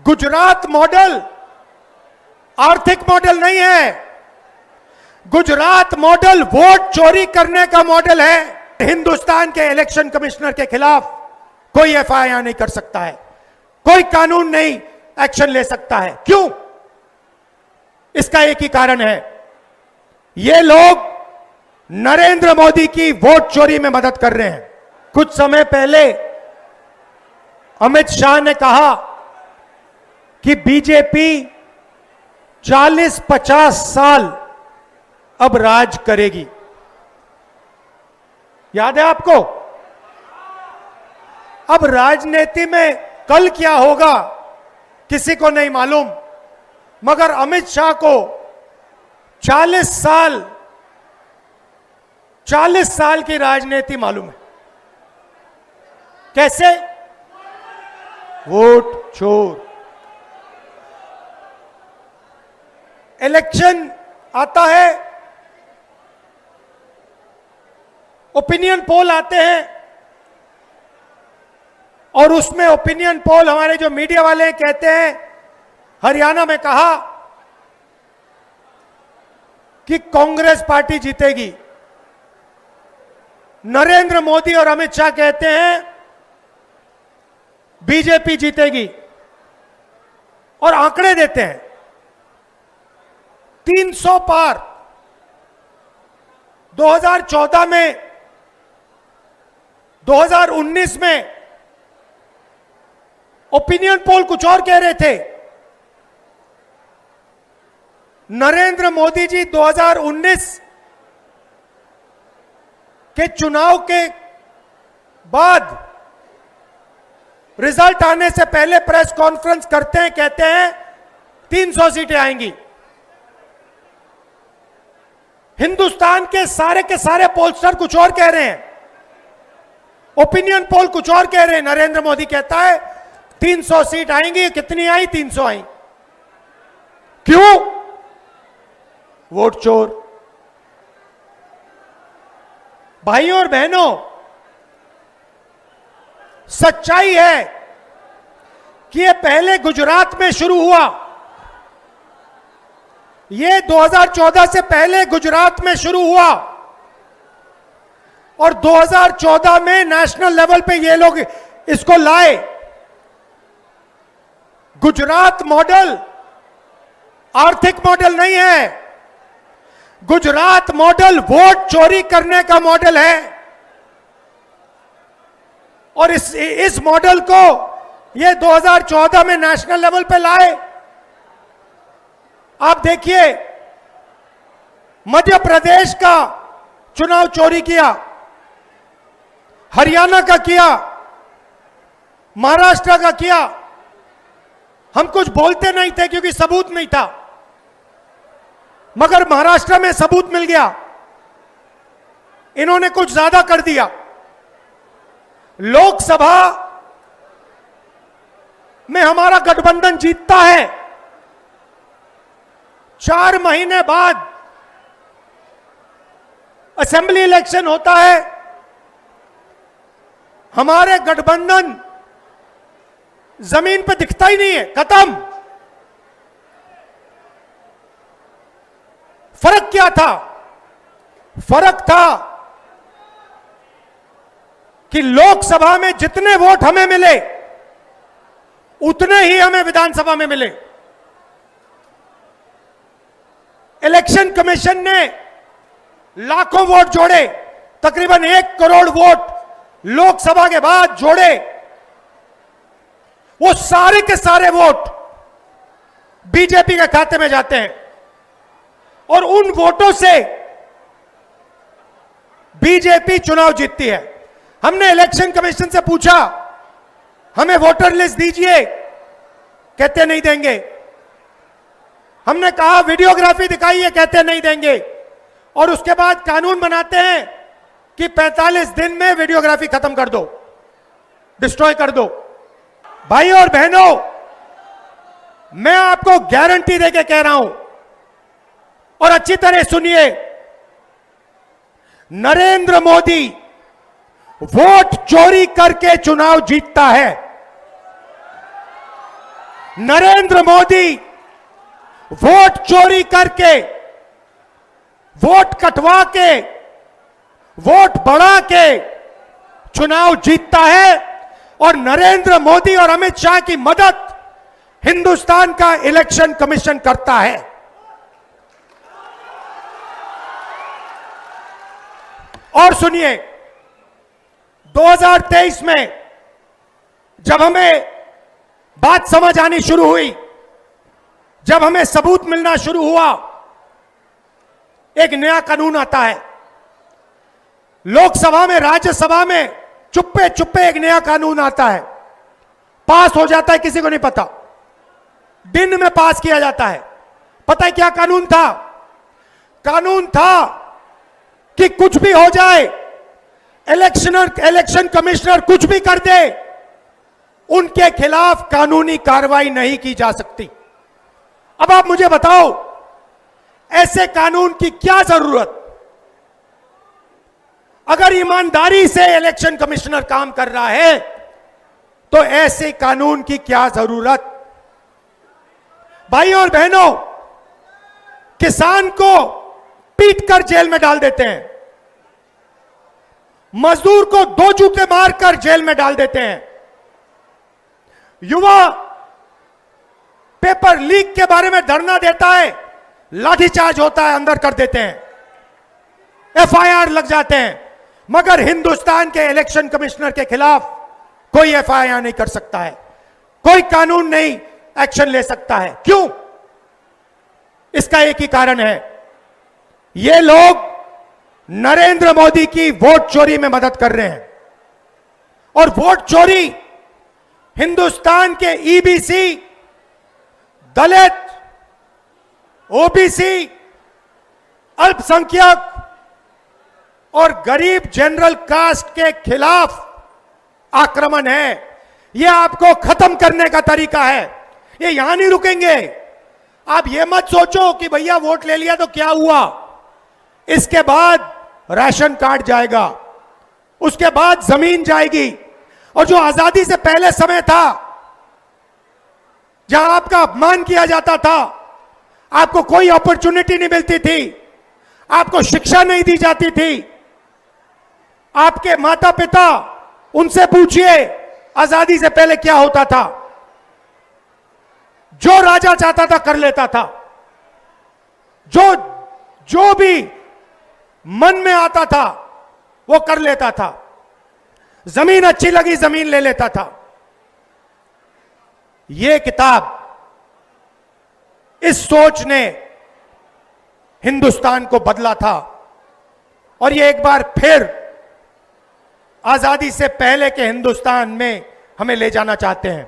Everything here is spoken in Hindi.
गुजरात मॉडल आर्थिक मॉडल नहीं है। गुजरात मॉडल वोट चोरी करने का मॉडल है। हिंदुस्तान के इलेक्शन कमिश्नर के खिलाफ कोई एफआईआर नहीं कर सकता है, कोई कानून नहीं एक्शन ले सकता है। क्यों? इसका एक ही कारण है, ये लोग नरेंद्र मोदी की वोट चोरी में मदद कर रहे हैं। कुछ समय पहले अमित शाह ने कहा कि बीजेपी 40-50 साल अब राज करेगी। याद है आपको? अब राजनीति में कल क्या होगा किसी को नहीं मालूम, मगर अमित शाह को 40 साल की राजनीति मालूम है। कैसे? वोट चोर। इलेक्शन आता है, ओपिनियन पोल आते हैं, और उसमें ओपिनियन पोल हमारे जो मीडिया वाले कहते हैं, हरियाणा में कहा कि कांग्रेस पार्टी जीतेगी। नरेंद्र मोदी और अमित शाह कहते हैं बीजेपी जीतेगी, और आंकड़े देते हैं 300 पार। 2014 में, 2019 में ओपिनियन पोल कुछ और कह रहे थे। नरेंद्र मोदी जी 2019 के चुनाव के बाद रिजल्ट आने से पहले प्रेस कॉन्फ्रेंस करते हैं, कहते हैं 300 सीटें आएंगी। हिंदुस्तान के सारे पोलस्टर कुछ और कह रहे हैं, ओपिनियन पोल कुछ और कह रहे हैं। नरेंद्र मोदी कहता है 300 सीट आएंगी। कितनी आई? 300 आई। क्यों? वोट चोर। भाइयों और बहनों, सच्चाई है कि यह पहले गुजरात में शुरू हुआ। यह 2014 से पहले गुजरात में शुरू हुआ, और 2014 में नेशनल लेवल पे ये लोग इसको लाए। गुजरात मॉडल आर्थिक मॉडल नहीं है। गुजरात मॉडल वोट चोरी करने का मॉडल है, और इस मॉडल को ये 2014 में नेशनल लेवल पे लाए। आप देखिए, मध्य प्रदेश का चुनाव चोरी किया, हरियाणा का किया, महाराष्ट्र का किया। हम कुछ बोलते नहीं थे क्योंकि सबूत नहीं था, मगर महाराष्ट्र में सबूत मिल गया। इन्होंने कुछ ज्यादा कर दिया। लोकसभा में हमारा गठबंधन जीतता है, 4 महीने बाद असेंबली इलेक्शन होता है, हमारे गठबंधन जमीन पे दिखता ही नहीं है, खत्म। फर्क क्या था? फर्क था कि लोकसभा में जितने वोट हमें मिले उतने ही हमें विधानसभा में मिले। इलेक्शन कमीशन ने लाखों वोट जोड़े, तकरीबन 1 करोड़ वोट लोकसभा के बाद जोड़े। वो सारे के सारे वोट बीजेपी के खाते में जाते हैं, और उन वोटों से बीजेपी चुनाव जीतती है। हमने इलेक्शन कमीशन से पूछा, हमें वोटर लिस्ट दीजिए, कहते नहीं देंगे। हमने कहा वीडियोग्राफी दिखाइए, कहते नहीं देंगे। और उसके बाद कानून बनाते हैं कि 45 दिन में वीडियोग्राफी खत्म कर दो, डिस्ट्रॉय कर दो। भाइयों और बहनों, मैं आपको गारंटी देके कह रहा हूं, और अच्छी तरह सुनिए, नरेंद्र मोदी वोट चोरी करके चुनाव जीतता है। नरेंद्र मोदी वोट चोरी करके, वोट कटवा के, वोट बढ़ा के चुनाव जीतता है और नरेंद्र मोदी और अमित शाह की मदद हिंदुस्तान का इलेक्शन कमीशन करता है। और सुनिए, 2023 में जब हमें बात समझ आनी शुरू हुई, जब हमें सबूत मिलना शुरू हुआ, एक नया कानून आता है। लोकसभा में, राज्यसभा में चुप्पे चुप्पे एक नया कानून आता है, पास हो जाता है, किसी को नहीं पता, दिन में पास किया जाता है। पता है क्या कानून था? कानून था कि कुछ भी हो जाए, इलेक्शन कमिश्नर कुछ भी कर दे, उनके खिलाफ कानूनी कार्रवाई नहीं की जा सकती। अब आप मुझे बताओ, ऐसे कानून की क्या जरूरत? अगर ईमानदारी से इलेक्शन कमिश्नर काम कर रहा है तो ऐसे कानून की क्या जरूरत? भाइयों और बहनों, किसान को पीटकर जेल में डाल देते हैं, मजदूर को 2 जूते मारकर जेल में डाल देते हैं, युवा पेपर लीक के बारे में धरना देता है, लाठीचार्ज होता है, अंदर कर देते हैं, एफआईआर लग जाते हैं, मगर हिंदुस्तान के इलेक्शन कमिश्नर के खिलाफ कोई एफआईआर नहीं कर सकता है, कोई कानून नहीं एक्शन ले सकता है। क्यों? इसका एक ही कारण है, ये लोग नरेंद्र मोदी की वोट चोरी में मदद कर रहे हैं। और वोट चोरी हिंदुस्तान के ईबीसी, दलित, ओबीसी, अल्पसंख्यक और गरीब जनरल कास्ट के खिलाफ आक्रमण है। यह आपको खत्म करने का तरीका है। ये यहां नहीं रुकेंगे। आप ये मत सोचो कि भैया वोट ले लिया तो क्या हुआ, इसके बाद राशन कार्ड जाएगा, उसके बाद जमीन जाएगी। और जो आजादी से पहले समय था, जहां आपका अपमान किया जाता था, आपको कोई अपॉर्चुनिटी नहीं मिलती थी, आपको शिक्षा नहीं दी जाती थी, आपके माता पिता, उनसे पूछिए आजादी से पहले क्या होता था। जो राजा चाहता था कर लेता था, जो भी मन में आता था वो कर लेता था, जमीन अच्छी लगी जमीन ले लेता था। ये किताब, इस सोच ने हिंदुस्तान को बदला था और ये एक बार फिर आजादी से पहले के हिंदुस्तान में हमें ले जाना चाहते हैं।